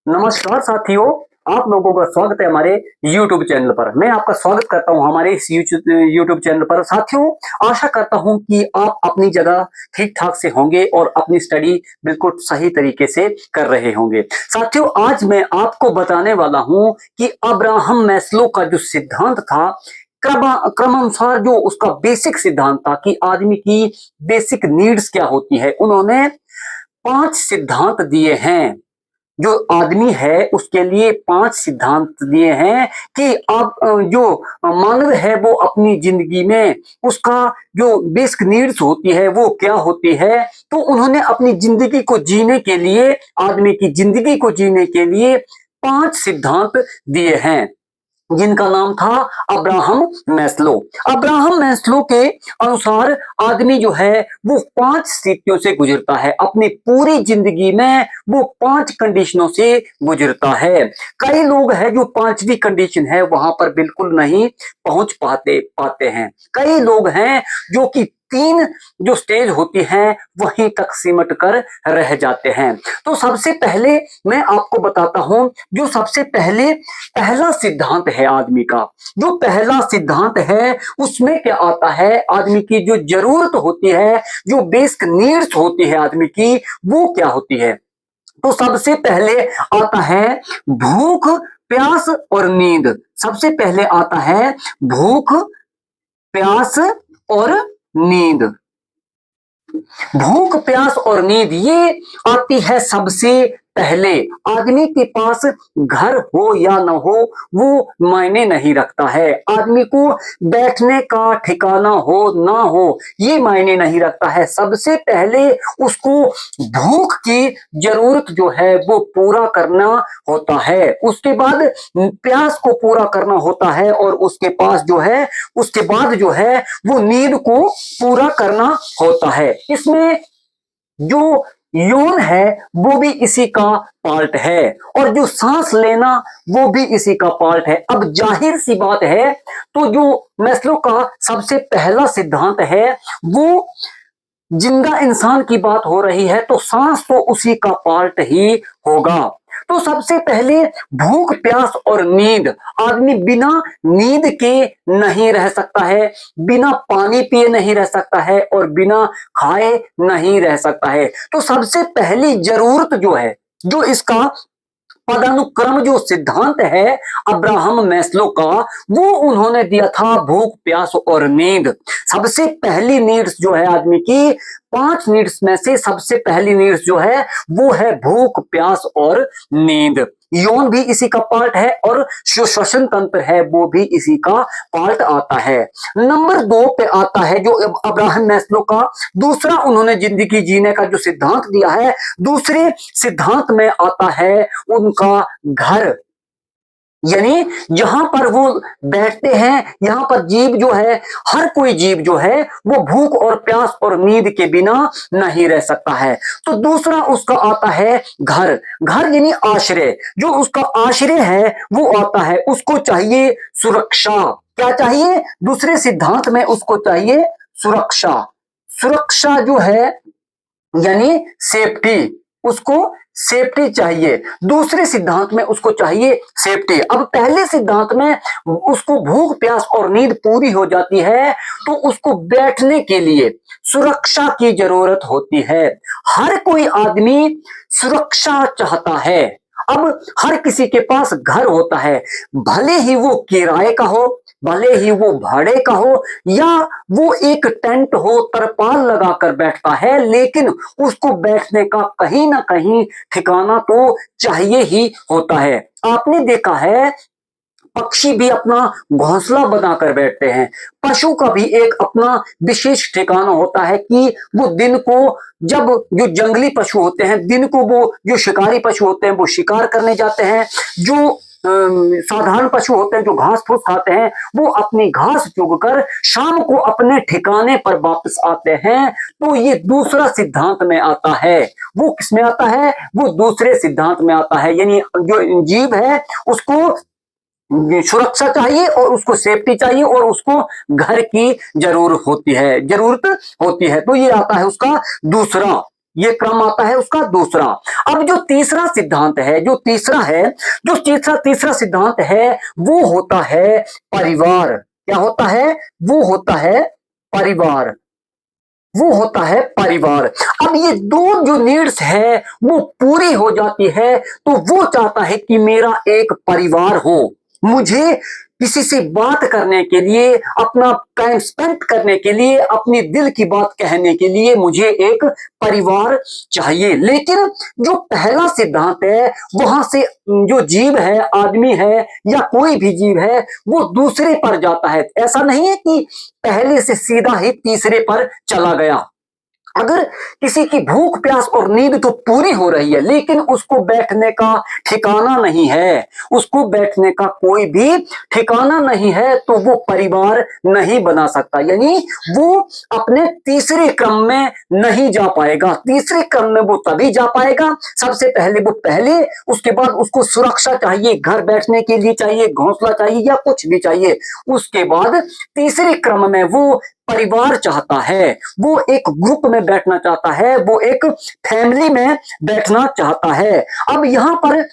नमस्कार साथियों, आप लोगों का स्वागत है हमारे YouTube चैनल पर। मैं आपका स्वागत करता हूं हमारे इस YouTube चैनल पर। साथियों, आशा करता हूं कि आप अपनी जगह ठीक-ठाक से होंगे और अपनी स्टडी बिल्कुल सही तरीके से कर रहे होंगे। साथियों, आज मैं आपको बताने वाला हूं कि अब्राहम मैस्लो का जो सिद्धांत था, क्रमानुसार जो उसका बेसिक सिद्धांत था कि आदमी की बेसिक नीड्स क्या होती है, उन्होंने 5 सिद्धांत दिए हैं। जो आदमी है उसके लिए 5 सिद्धांत दिए हैं कि आप जो मानव है वो अपनी जिंदगी में उसका जो बेसिक नीड्स होती है वो क्या होती है। तो उन्होंने अपनी जिंदगी को जीने के लिए, आदमी की जिंदगी को जीने के लिए 5 सिद्धांत दिए हैं, जिनका नाम था अब्राहम मैस्लो। अब्राहम मैस्लो के अनुसार आदमी जो है वो 5 स्थितियों से गुजरता है अपनी पूरी जिंदगी में, वो 5 कंडीशनों से गुजरता है। कई लोग हैं जो 5वीं कंडीशन है वहां पर बिल्कुल नहीं पहुंच पाते हैं। कई लोग हैं जो कि 3 जो स्टेज होती है वहीं तक सिमट कर रह जाते हैं। तो सबसे पहले मैं आपको बताता हूं, जो सबसे पहले पहला सिद्धांत है आदमी का। जो पहला सिद्धांत है उसमें क्या आता है, आदमी की जो जरूरत होती है, जो बेसिक नीड्स होती है आदमी की, वो क्या होती है। तो सबसे पहले आता है भूख, प्यास और नींद। सबसे पहले आता है भूख, प्यास और नींद। भूख, प्यास और नींद ये आती है सबसे पहले। आदमी के पास घर हो या न हो वो मायने नहीं रखता है। आदमी को बैठने का ठिकाना हो ना हो ये मायने नहीं रखता है। सबसे पहले उसको भूख की जरूरत जो है वो पूरा करना होता है, उसके बाद प्यास को पूरा करना होता है, और उसके पास जो है उसके बाद जो है वो नींद को पूरा करना होता है। इसमें जो यौन है वो भी इसी का पार्ट है, और जो सांस लेना वो भी इसी का पार्ट है। अब जाहिर सी बात है, तो जो मैस्लो का सबसे पहला सिद्धांत है वो जिंदा इंसान की बात हो रही है, तो सांस तो उसी का पार्ट ही होगा। तो सबसे पहले भूख, प्यास और नींद। आदमी बिना नींद के नहीं रह सकता है, बिना पानी पिए नहीं रह सकता है, और बिना खाए नहीं रह सकता है। तो सबसे पहली जरूरत जो है, जो इसका पदानुक्रम जो सिद्धांत है अब्राहम मैस्लो का, वो उन्होंने दिया था भूख, प्यास और नींद। सबसे पहली नीड्स जो है आदमी की, 5 नीड्स में से सबसे पहली नीड्स जो है वो है भूख, प्यास और नींद। यौन भी इसी का पार्ट है, और जो श्वसन तंत्र है वो भी इसी का पार्ट आता है। नंबर 2 पे आता है जो अब्राहम मैस्लो का दूसरा उन्होंने जिंदगी जीने का जो सिद्धांत दिया है, दूसरे सिद्धांत में आता है उनका घर। यानी जहां पर वो बैठते हैं, यहां पर जीव जो है, हर कोई जीव जो है वो भूख और प्यास और नींद के बिना नहीं रह सकता है। तो दूसरा उसका आता है घर। घर यानी आश्रय। जो उसका आश्रय है वो आता है, उसको चाहिए सुरक्षा। क्या चाहिए? दूसरे सिद्धांत में उसको चाहिए सुरक्षा। सुरक्षा जो है यानी सेफ्टी, उसको सेफ्टी चाहिए। दूसरे सिद्धांत में उसको चाहिए सेफ्टी। अब पहले सिद्धांत में उसको भूख, प्यास और नींद पूरी हो जाती है, तो उसको बैठने के लिए सुरक्षा की जरूरत होती है। हर कोई आदमी सुरक्षा चाहता है। अब हर किसी के पास घर होता है, भले ही वो किराए का हो, भले ही वो भाड़े का हो, या वो एक टेंट हो, तरपाल लगाकर बैठता है, लेकिन उसको बैठने का कहीं ना कहीं ठिकाना तो चाहिए ही होता है। आपने देखा है पक्षी भी अपना घोंसला बनाकर बैठते हैं। पशु का भी एक अपना विशेष ठिकाना होता है कि वो दिन को, जब जो जंगली पशु होते हैं दिन को, वो जो शिकारी पशु होते हैं वो शिकार करने जाते हैं। जो साधारण पशु होते हैं जो घास फूस खाते हैं वो अपनी घास चुगकर शाम को अपने ठिकाने पर वापस आते हैं। तो ये दूसरा सिद्धांत में आता है। वो किसमें आता है? वो दूसरे सिद्धांत में आता है। यानी जो जीव है उसको सुरक्षा चाहिए, और उसको सेफ्टी चाहिए, और उसको घर की जरूरत होती है। तो ये आता है उसका दूसरा। ये क्रम आता है उसका दूसरा। अब जो तीसरा सिद्धांत है, जो तीसरा सिद्धांत है वो होता है परिवार। क्या होता है? वो होता है परिवार। वो होता है परिवार। अब ये दो जो नीड्स है वो पूरी हो जाती है तो वो चाहता है कि मेरा एक परिवार हो। मुझे किसी से बात करने के लिए, अपना टाइम स्पेंड करने के लिए, अपनी दिल की बात कहने के लिए मुझे एक परिवार चाहिए। लेकिन जो पहला सिद्धांत है वहां से जो जीव है, आदमी है या कोई भी जीव है, वो दूसरे पर जाता है। ऐसा नहीं है कि पहले से सीधा ही तीसरे पर चला गया। अगर किसी की भूख प्यास और नींद तो पूरी हो रही है लेकिन उसको बैठने का ठिकाना नहीं है, उसको बैठने का कोई भी ठिकाना नहीं है तो वो परिवार नहीं बना सकता। यानी वो अपने तीसरे क्रम में नहीं जा पाएगा। तीसरे क्रम में वो तभी जा पाएगा, सबसे पहले वो पहले, उसके बाद उसको सुरक्षा चाहिए, घर बैठने के लिए चाहिए, घोंसला चाहिए या कुछ भी चाहिए। उसके बाद तीसरे क्रम में वो परिवार चाहता है, वो एक ग्रुप में बैठना चाहता है, वो एक फैमिली में बैठना चाहता है। अब यहां पर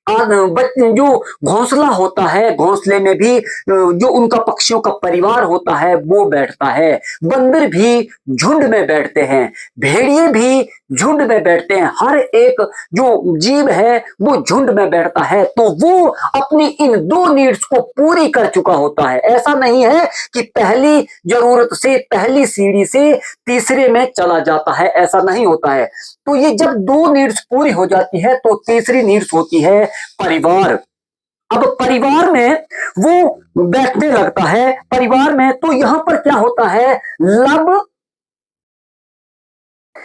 जो घोंसला होता है, घोंसले में भी जो उनका पक्षियों का परिवार होता है वो बैठता है। बंदर भी झुंड में बैठते हैं, भेड़िए भी झुंड में बैठते हैं। हर एक जो जीव है वो झुंड में बैठता है तो वो अपनी इन दो नीड्स को पूरी कर चुका होता है। ऐसा नहीं है कि पहली जरूरत से, पहली सीढ़ी से तीसरे में चला जाता है, ऐसा नहीं होता है। तो ये जब दो नीड्स पूरी हो जाती है तो तीसरी नीड्स होती है परिवार। अब परिवार में वो बैठने लगता है, परिवार में तो यहां पर क्या होता है, लव,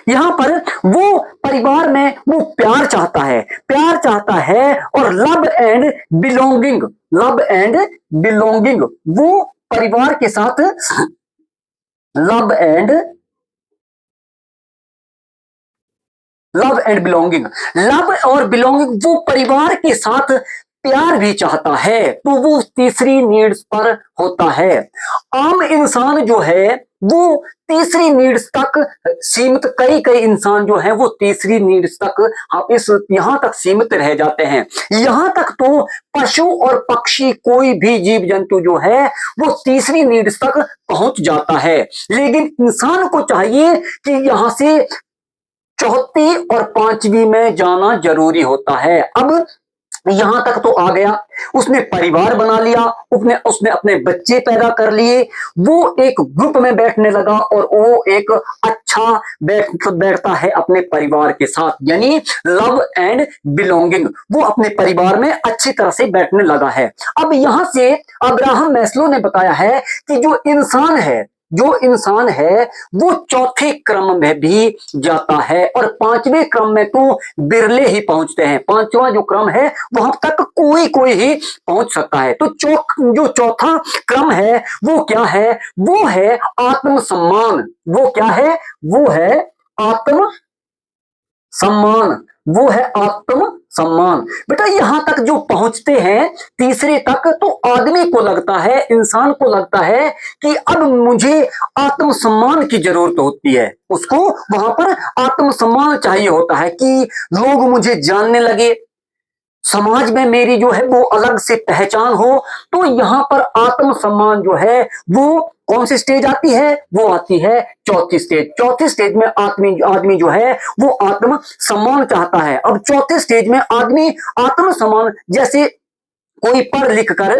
यहां पर वो परिवार में वो प्यार चाहता है, प्यार चाहता है और love and belonging, love and belonging, वो परिवार के साथ love and, love and belonging, love और बिलोंगिंग, वो परिवार के साथ प्यार भी चाहता है तो वो तीसरी नीड्स पर होता है। आम इंसान जो है वो तीसरी नीड्स तक सीमित, कई कई इंसान जो है वो तीसरी नीड्स तक इस यहां तक सीमित रह जाते हैं। यहां तक तो पशु और पक्षी, कोई भी जीव जंतु जो है वो तीसरी नीड्स तक पहुंच जाता है। लेकिन इंसान को चाहिए कि यहां से चौथी और पांचवी में जाना जरूरी होता है। अब यहां तक तो आ गया, उसने परिवार बना लिया, उसने उसने अपने बच्चे पैदा कर लिए, वो एक ग्रुप में बैठने लगा और वो एक अच्छा बैठता है अपने परिवार के साथ, यानी लव एंड बिलोंगिंग, वो अपने परिवार में अच्छी तरह से बैठने लगा है। अब यहां से अब्राहम मैस्लो ने बताया है कि जो इंसान है वो चौथे क्रम में भी जाता है और पांचवें क्रम में तो बिरले ही पहुंचते हैं। पांचवा जो क्रम है वहां तक कोई कोई ही पहुंच सकता है। तो जो चौथा क्रम है वो क्या है, वो है आत्मसम्मान। वो क्या है, वो है आत्म सम्मान, वो है आत्म सम्मान। बेटा यहां तक जो पहुंचते हैं तीसरे तक तो आदमी को लगता है, इंसान को लगता है कि अब मुझे आत्म सम्मान की जरूरत होती है। उसको वहां पर आत्म सम्मान चाहिए होता है कि लोग मुझे जानने लगे, समाज में मेरी जो है वो अलग से पहचान हो। तो यहां पर आत्म सम्मान जो है वो कौन सी स्टेज आती है, वो आती है चौथी स्टेज। चौथी स्टेज में आदमी आदमी जो है वो आत्म सम्मान चाहता है। अब चौथे स्टेज में आदमी आत्म सम्मान, जैसे कोई पढ़ लिख कर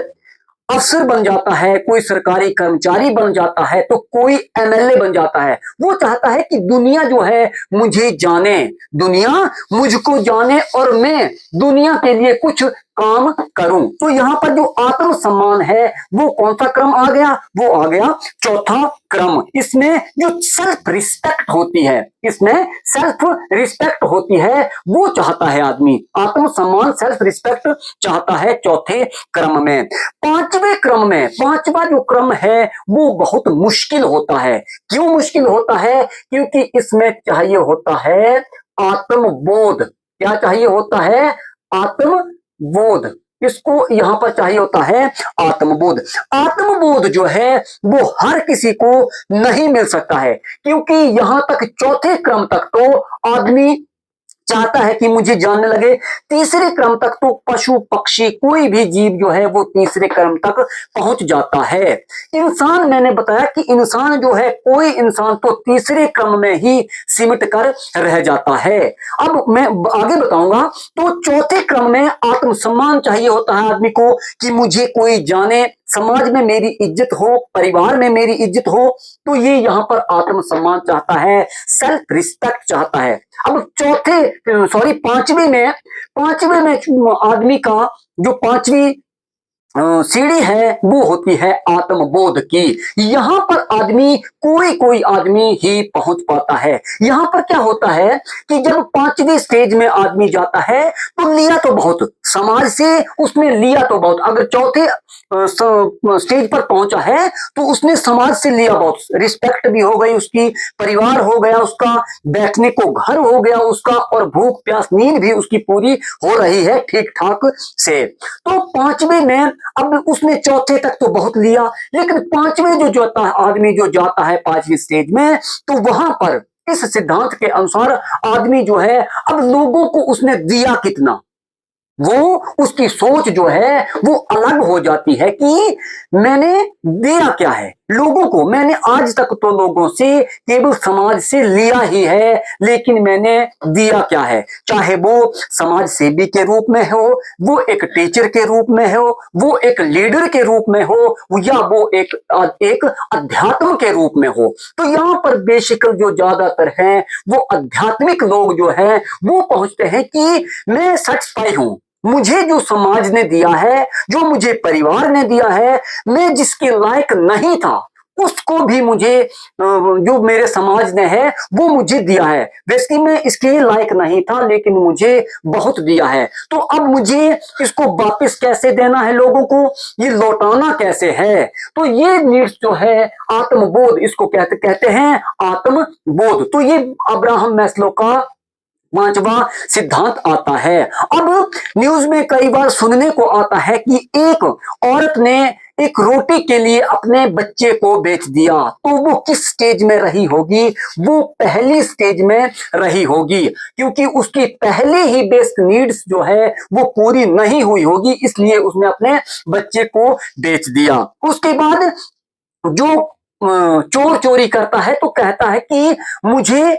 अफसर बन जाता है, कोई सरकारी कर्मचारी बन जाता है, तो कोई एमएलए बन जाता है। वो चाहता है कि दुनिया जो है मुझे जाने, दुनिया मुझको जाने और मैं दुनिया के लिए कुछ काम करूं। तो यहां पर जो आत्म सम्मान है वो कौन सा क्रम आ गया, वो आ गया चौथा क्रम। इसमें जो सेल्फ रिस्पेक्ट होती है, इसमें सेल्फ रिस्पेक्ट होती है, वो चाहता है आदमी, आत्म सम्मान सेल्फ रिस्पेक्ट चाहता है चौथे क्रम में। पांचवें क्रम में, पांचवा जो क्रम है वो बहुत मुश्किल होता है। क्यों मुश्किल होता है, क्योंकि इसमें चाहिए होता है आत्मबोध। क्या चाहिए होता है, आत्मबोध। इसको यहां पर चाहिए होता है आत्मबोध। आत्मबोध जो है वो हर किसी को नहीं मिल सकता है, क्योंकि यहां तक चौथे क्रम तक तो आदमी चाहता है कि मुझे जानने लगे। तीसरे क्रम तक तो पशु पक्षी कोई भी जीव जो है वो तीसरे क्रम तक पहुंच जाता है। इंसान, मैंने बताया कि इंसान जो है, कोई इंसान तो तीसरे क्रम में ही सिमट कर रह जाता है। अब मैं आगे बताऊंगा। तो चौथे क्रम में आत्मसम्मान चाहिए होता है आदमी को, कि मुझे कोई जाने, समाज में मेरी इज्जत हो, परिवार में मेरी इज्जत हो। तो ये यहां पर आत्मसम्मान चाहता है, सेल्फ रिस्पेक्ट चाहता है। अब पांचवे में आदमी का जो पांचवी सीढ़ी है वो होती है आत्मबोध की। यहां पर आदमी, कोई कोई आदमी ही पहुंच पाता है। यहां पर क्या होता है कि जब पांचवी स्टेज में आदमी जाता है तो लिया तो बहुत समाज से, उसने लिया तो बहुत। अगर चौथे स्टेज पर पहुंचा है तो उसने समाज से लिया बहुत, रिस्पेक्ट भी हो गई उसकी, परिवार हो गया उसका, बैठने को घर हो गया उसका, और भूख प्यास नींद भी उसकी पूरी हो रही है ठीक ठाक से। तो पांचवे में, अब उसने चौथे तक तो बहुत लिया, लेकिन पांचवे जो जाता है आदमी, जो जाता है पांचवी स्टेज में, तो वहां पर इस सिद्धांत के अनुसार आदमी जो है, अब लोगों को उसने दिया कितना, वो उसकी सोच जो है वो अलग हो जाती है कि मैंने दिया क्या है लोगों को। मैंने आज तक तो लोगों से, केवल समाज से लिया ही है, लेकिन मैंने दिया क्या है। चाहे वो समाज सेवी के रूप में हो, वो एक टीचर के रूप में हो, वो एक लीडर के रूप में हो, या वो एक अध्यात्म के रूप में हो। तो यहां पर बेसिकल जो ज्यादातर हैं वो आध्यात्मिक लोग जो हैं वो पहुंचते हैं कि मैं सेटिस्फाई हूं, मुझे जो समाज ने दिया है, जो मुझे परिवार ने दिया है, मैं जिसके लायक नहीं था उसको भी मुझे, जो मेरे समाज ने है वो मुझे दिया है। वैसे मैं इसके लायक नहीं था, लेकिन मुझे बहुत दिया है। तो अब मुझे इसको वापस कैसे देना है लोगों को, ये लौटाना कैसे है। तो ये नीड्स जो है आत्मबोध, इसको कहते हैं आत्मबोध। तो ये अब्राहम मैस्लो का पांचवा सिद्धांत आता है। अब न्यूज में कई बार सुनने को आता है कि एक औरत ने एक रोटी के लिए अपने बच्चे को बेच दिया। तो वो किस स्टेज में रही होगी, वो पहली स्टेज में रही होगी, क्योंकि उसकी पहले ही बेसिक नीड्स जो है वो पूरी नहीं हुई होगी, इसलिए उसने अपने बच्चे को बेच दिया। उसके बाद जो चोर चोरी करता है तो कहता है कि मुझे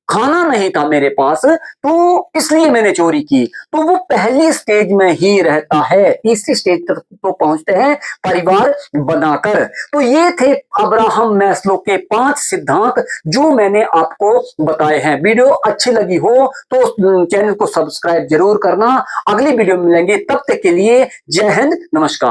खाना नहीं था मेरे पास, तो इसलिए मैंने चोरी की। तो वो पहली स्टेज में ही रहता है, तीसरी स्टेज तक तो पहुंचते हैं परिवार बनाकर। तो ये थे अब्राहम मैस्लो के 5 सिद्धांत जो मैंने आपको बताए हैं। वीडियो अच्छी लगी हो तो चैनल को सब्सक्राइब जरूर करना। अगली वीडियो में मिलेंगे, तब तक के लिए जय हिंद, नमस्कार।